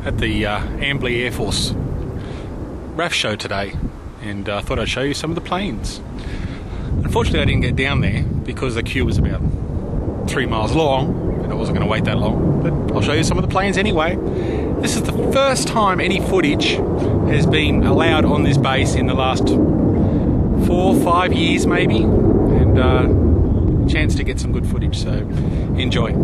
at the Amberley Air Force RAF show today, and I thought I'd show you some of the planes. Unfortunately I didn't get down there because the queue was about 3 miles long and I wasn't going to wait that long, but I'll show you some of the planes anyway. This is the first time any footage has been allowed on this base in the last 4 or 5 years maybe, and chance to get some good footage, so enjoy.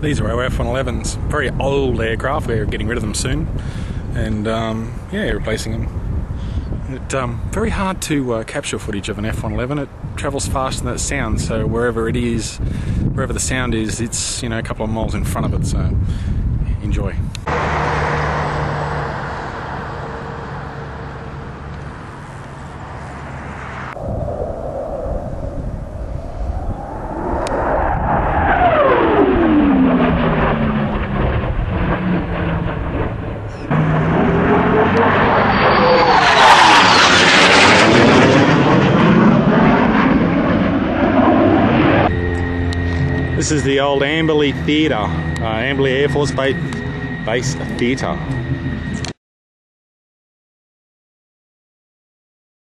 These are our F-111s, very old aircraft. We're getting rid of them soon, and yeah, replacing them. Very hard to capture footage of an F-111. It travels faster than it sounds, so wherever it is, wherever the sound is, it's, you know, a couple of miles in front of it, so enjoy. This is the old Amberley Theatre, Amberley Air Force Base Theatre.